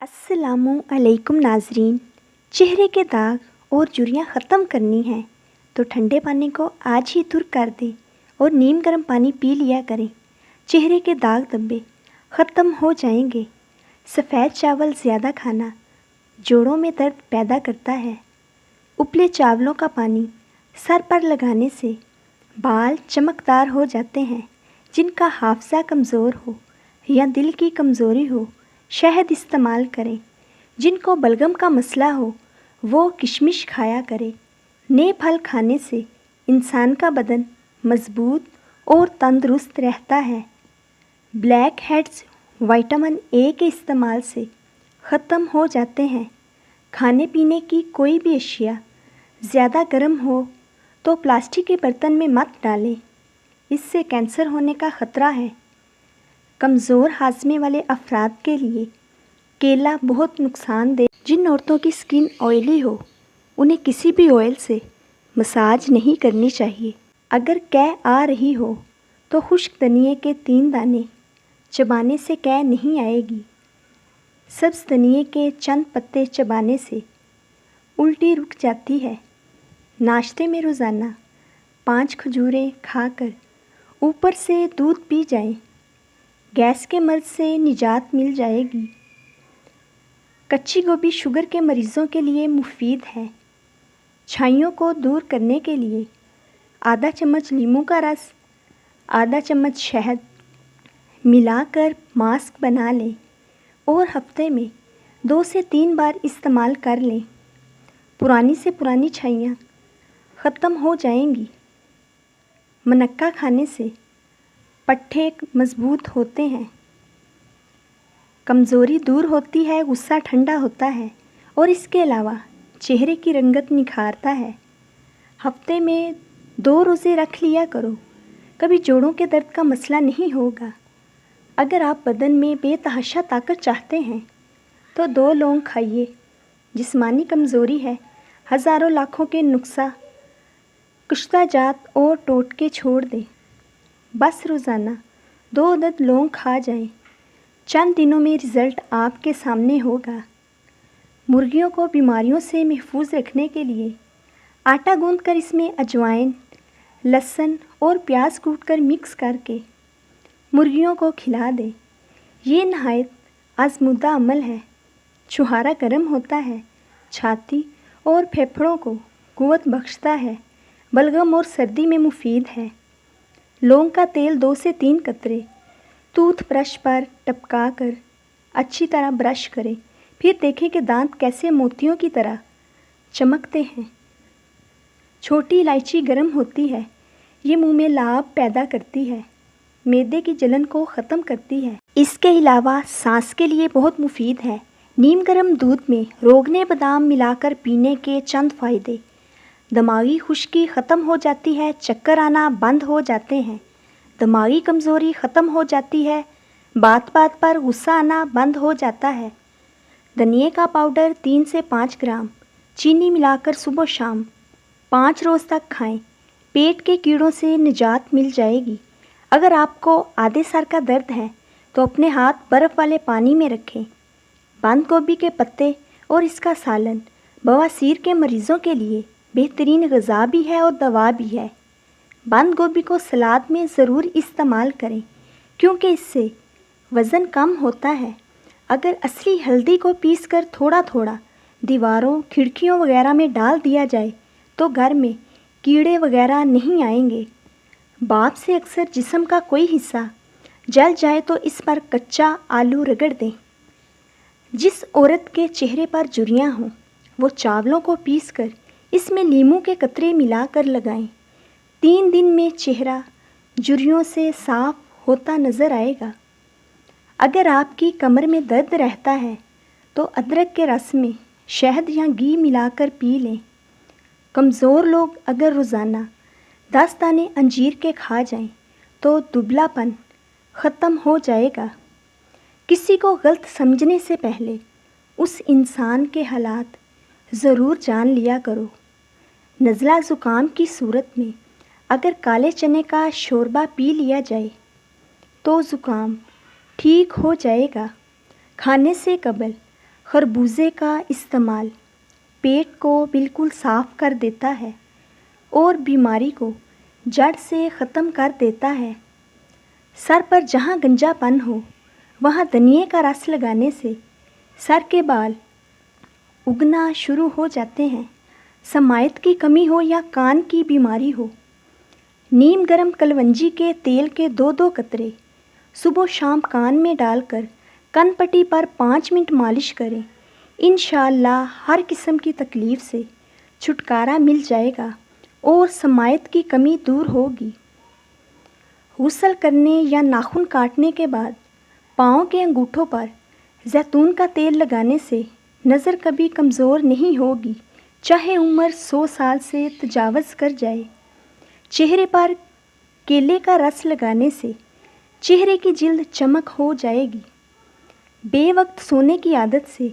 السلام علیکم ناظرین، چہرے کے داغ اور جھریاں ختم کرنی ہیں تو ٹھنڈے پانی کو آج ہی ترک کر دیں اور نیم گرم پانی پی لیا کریں۔ چہرے کے داغ دھبے ختم ہو جائیں گے۔ سفید چاول زیادہ کھانا جوڑوں میں درد پیدا کرتا ہے۔ ابلے چاولوں کا پانی سر پر لگانے سے بال چمکدار ہو جاتے ہیں۔ جن کا حافظہ کمزور ہو یا دل کی کمزوری ہو، شہد استعمال کریں۔ جن کو بلغم کا مسئلہ ہو وہ کشمش کھایا کرے۔ نئے پھل کھانے سے انسان کا بدن مضبوط اور تندرست رہتا ہے۔ بلیک ہیڈز وٹامن اے کے استعمال سے ختم ہو جاتے ہیں۔ کھانے پینے کی کوئی بھی اشیاء زیادہ گرم ہو تو پلاسٹک کے برتن میں مت ڈالیں، اس سے کینسر ہونے کا خطرہ ہے۔ کمزور ہاضمے والے افراد کے لیے کیلا بہت نقصان دہ۔ جن عورتوں کی سکن آئلی ہو انہیں کسی بھی آئل سے مساج نہیں کرنی چاہیے۔ اگر قے آ رہی ہو تو خشک دھنیے کے 3 دانے چبانے سے قے نہیں آئے گی۔ سبز دھنیے کے چند پتے چبانے سے الٹی رک جاتی ہے۔ ناشتے میں روزانہ 5 کھجوریں کھا کر اوپر سے دودھ پی جائیں، گیس کے مرض سے نجات مل جائے گی۔ کچی گوبھی شوگر کے مریضوں کے لیے مفید ہے۔ چھائیوں کو دور کرنے کے لیے آدھا چمچ لیموں کا رس، آدھا چمچ شہد ملا کر ماسک بنا لیں اور ہفتے میں 2 سے 3 بار استعمال کر لیں۔ پرانی سے پرانی چھائیاں ختم ہو جائیں گی۔ منقہ کھانے سے پٹھے مضبوط ہوتے ہیں، کمزوری دور ہوتی ہے، غصہ ٹھنڈا ہوتا ہے اور اس کے علاوہ چہرے کی رنگت نکھارتا ہے۔ ہفتے میں 2 روزے رکھ لیا کرو، کبھی جوڑوں کے درد کا مسئلہ نہیں ہوگا۔ اگر آپ بدن میں بے تحاشا طاقت چاہتے ہیں تو 2 لونگ کھائیے۔ جسمانی کمزوری ہے، ہزاروں لاکھوں کے نسخہ کشتہ جات اور ٹوٹکے چھوڑ دیں، بس روزانہ 2 عدد لونگ کھا جائیں، چند دنوں میں رزلٹ آپ کے سامنے ہوگا۔ مرغیوں کو بیماریوں سے محفوظ رکھنے کے لیے آٹا گوندھ کر اس میں اجوائن، لہسن اور پیاز کوٹ کر مکس کر کے مرغیوں کو کھلا دیں۔ یہ نہایت آزمودہ عمل ہے۔ چھہارا گرم ہوتا ہے، چھاتی اور پھیپھڑوں کو قوت بخشتا ہے، بلغم اور سردی میں مفید ہے۔ لونگ کا تیل 2 سے 3 قطرے ٹوتھ برش پر ٹپکا کر اچھی طرح برش کریں، پھر دیکھیں کہ دانت کیسے موتیوں کی طرح چمکتے ہیں۔ چھوٹی الائچی گرم ہوتی ہے، یہ منہ میں لعاب پیدا کرتی ہے، معدے کی جلن کو ختم کرتی ہے۔ اس کے علاوہ سانس کے لیے بہت مفید ہے۔ نیم گرم دودھ میں روغن بادام ملا کر پینے کے چند فائدے: دماغی خشکی ختم ہو جاتی ہے، چکر آنا بند ہو جاتے ہیں، دماغی کمزوری ختم ہو جاتی ہے، بات بات پر غصہ آنا بند ہو جاتا ہے۔ دھنیے کا پاؤڈر 3 سے 5 گرام چینی ملا کر صبح و شام 5 روز تک کھائیں، پیٹ کے کیڑوں سے نجات مل جائے گی۔ اگر آپ کو آدھے سر کا درد ہے تو اپنے ہاتھ برف والے پانی میں رکھیں۔ بند گوبھی کے پتے اور اس کا سالن بواسیر کے مریضوں کے لیے بہترین غذا بھی ہے اور دوا بھی ہے۔ بند گوبھی کو سلاد میں ضرور استعمال کریں کیونکہ اس سے وزن کم ہوتا ہے۔ اگر اصلی ہلدی کو پیس کر تھوڑا تھوڑا دیواروں، کھڑکیوں وغیرہ میں ڈال دیا جائے تو گھر میں کیڑے وغیرہ نہیں آئیں گے۔ بھاپ سے اکثر جسم کا کوئی حصہ جل جائے تو اس پر کچا آلو رگڑ دیں۔ جس عورت کے چہرے پر جھریاں ہوں وہ چاولوں کو پیس کر اس میں لیموں کے قطرے ملا کر لگائیں۔ 3 دن میں چہرہ جھریوں سے صاف ہوتا نظر آئے گا۔ اگر آپ کی کمر میں درد رہتا ہے تو ادرک کے رس میں شہد یا گھی ملا کر پی لیں۔ کمزور لوگ اگر روزانہ 10 دانے انجیر کے کھا جائیں تو دبلا پن ختم ہو جائے گا۔ کسی کو غلط سمجھنے سے پہلے اس انسان کے حالات ضرور جان لیا کرو۔ نزلہ زکام کی صورت میں اگر کالے چنے کا شوربہ پی لیا جائے تو زکام ٹھیک ہو جائے گا۔ کھانے سے قبل خربوزے کا استعمال پیٹ کو بالکل صاف کر دیتا ہے اور بیماری کو جڑ سے ختم کر دیتا ہے۔ سر پر جہاں گنجا پن ہو وہاں دھنیے کا رس لگانے سے سر کے بال اگنا شروع ہو جاتے ہیں۔ سماعت کی کمی ہو یا کان کی بیماری ہو، نیم گرم کلونجی کے تیل کے 2 قطرے صبح و شام کان میں ڈال کر کن پٹی پر 5 منٹ مالش کریں۔ انشاءاللہ ہر قسم کی تکلیف سے چھٹکارا مل جائے گا اور سماعت کی کمی دور ہوگی۔ غسل کرنے یا ناخن کاٹنے کے بعد پاؤں کے انگوٹھوں پر زیتون کا تیل لگانے سے نظر کبھی کمزور نہیں ہوگی، چاہے عمر 100 سال سے تجاوز کر جائے۔ چہرے پر کیلے کا رس لگانے سے چہرے کی جلد چمک ہو جائے گی۔ بے وقت سونے کی عادت سے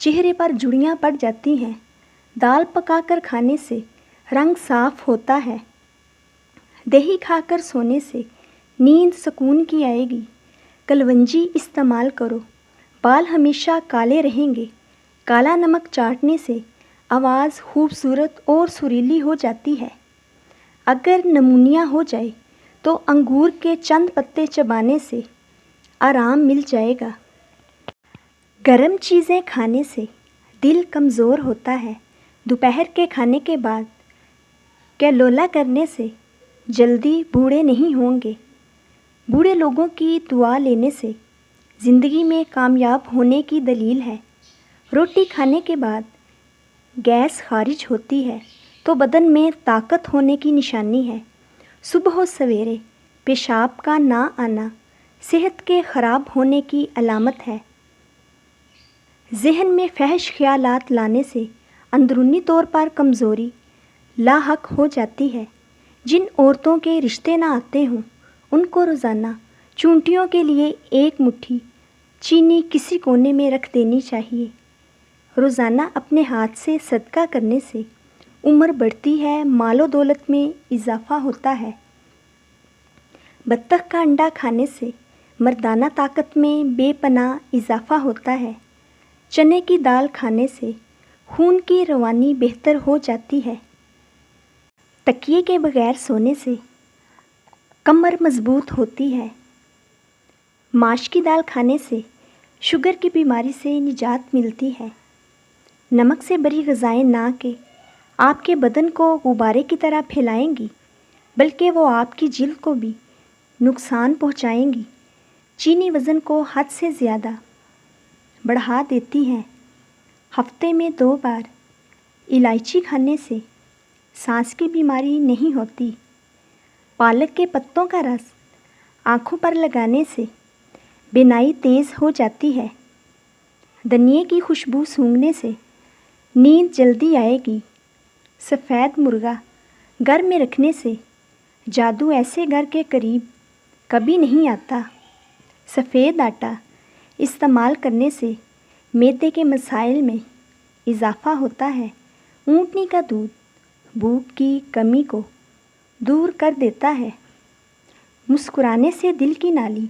چہرے پر جھڑیاں پڑ جاتی ہیں۔ دال پکا کر کھانے سے رنگ صاف ہوتا ہے۔ دہی کھا کر سونے سے نیند سکون کی آئے گی۔ کلونجی استعمال کرو، بال ہمیشہ کالے رہیں گے۔ کالا نمک چاٹنے سے آواز خوبصورت اور سریلی ہو جاتی ہے۔ اگر نمونیا ہو جائے تو انگور کے چند پتے چبانے سے آرام مل جائے گا۔ گرم چیزیں کھانے سے دل کمزور ہوتا ہے۔ دوپہر کے کھانے کے بعد کیلولا کرنے سے جلدی بوڑھے نہیں ہوں گے۔ بوڑھے لوگوں کی دعا لینے سے زندگی میں کامیاب ہونے کی دلیل ہے۔ روٹی کھانے کے بعد گیس خارج ہوتی ہے تو بدن میں طاقت ہونے کی نشانی ہے۔ صبح و سویرے پیشاب کا نہ آنا صحت کے خراب ہونے کی علامت ہے۔ ذہن میں فحش خیالات لانے سے اندرونی طور پر کمزوری لاحق ہو جاتی ہے۔ جن عورتوں کے رشتے نہ آتے ہوں ان کو روزانہ چونٹیوں کے لیے 1 مٹھی چینی کسی کونے میں رکھ دینی چاہیے۔ روزانہ اپنے ہاتھ سے صدقہ کرنے سے عمر بڑھتی ہے، مال و دولت میں اضافہ ہوتا ہے۔ بطخ کا انڈا کھانے سے مردانہ طاقت میں بے پناہ اضافہ ہوتا ہے۔ چنے کی دال کھانے سے خون کی روانی بہتر ہو جاتی ہے۔ تکیے کے بغیر سونے سے کمر مضبوط ہوتی ہے۔ ماش کی دال کھانے سے شوگر کی بیماری سے نجات ملتی ہے۔ نمک سے بری غذائیں نہ کہ آپ کے بدن کو غبارے کی طرح پھیلائیں گی بلکہ وہ آپ کی جلد کو بھی نقصان پہنچائیں گی۔ چینی وزن کو حد سے زیادہ بڑھا دیتی ہے۔ ہفتے میں 2 بار الائچی کھانے سے سانس کی بیماری نہیں ہوتی۔ پالک کے پتوں کا رس آنکھوں پر لگانے سے بینائی تیز ہو جاتی ہے۔ دھنیے کی خوشبو سونگھنے سے نیند جلدی آئے گی۔ سفید مرغا گھر میں رکھنے سے جادو ایسے گھر کے قریب کبھی نہیں آتا۔ سفید آٹا استعمال کرنے سے معدے کے مسائل میں اضافہ ہوتا ہے۔ اونٹنی کا دودھ بھوک کی کمی کو دور کر دیتا ہے۔ مسکرانے سے دل کی نالی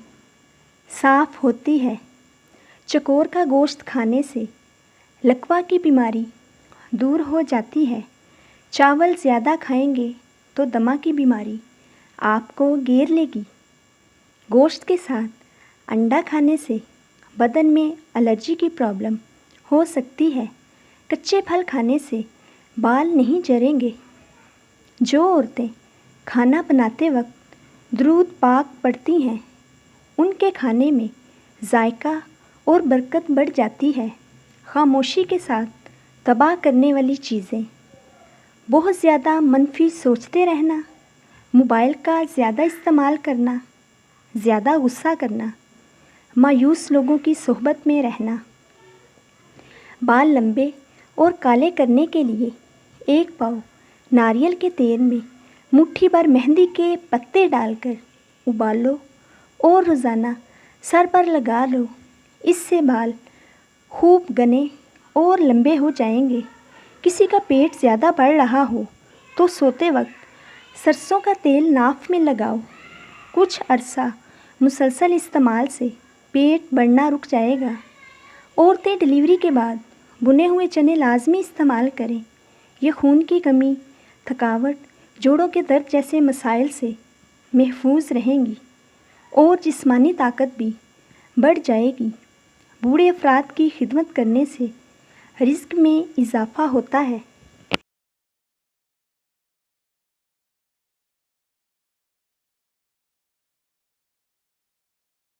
صاف ہوتی ہے۔ چکور کا گوشت کھانے سے لکوہ کی بیماری دور ہو جاتی ہے۔ چاول زیادہ کھائیں گے تو دمہ کی بیماری آپ کو گھیر لے گی۔ گوشت کے ساتھ انڈا کھانے سے بدن میں الرجی کی پرابلم ہو سکتی ہے۔ کچے پھل کھانے سے بال نہیں جھڑیں گے۔ جو عورتیں کھانا بناتے وقت درود پاک پڑھتی ہیں ان کے کھانے میں ذائقہ اور برکت بڑھ جاتی ہے۔ خاموشی کے ساتھ تباہ کرنے والی چیزیں: بہت زیادہ منفی سوچتے رہنا، موبائل کا زیادہ استعمال کرنا، زیادہ غصہ کرنا، مایوس لوگوں کی صحبت میں رہنا۔ بال لمبے اور کالے کرنے کے لیے 1 پاؤ ناریل کے تیل میں مٹھی بھر مہندی کے پتے ڈال کر ابالو اور روزانہ سر پر لگا لو۔ اس سے بال خوب گھنے اور لمبے ہو جائیں گے۔ کسی کا پیٹ زیادہ بڑھ رہا ہو تو سوتے وقت سرسوں کا تیل ناف میں لگاؤ۔ کچھ عرصہ مسلسل استعمال سے پیٹ بڑھنا رک جائے گا عورتیں ڈلیوری کے بعد بنے ہوئے چنے لازمی استعمال کریں۔ یہ خون کی کمی، تھکاوٹ، جوڑوں کے درد جیسے مسائل سے محفوظ رہیں گی اور جسمانی طاقت بھی بڑھ جائے گی۔ بوڑھے افراد کی خدمت کرنے سے رزق میں اضافہ ہوتا ہے۔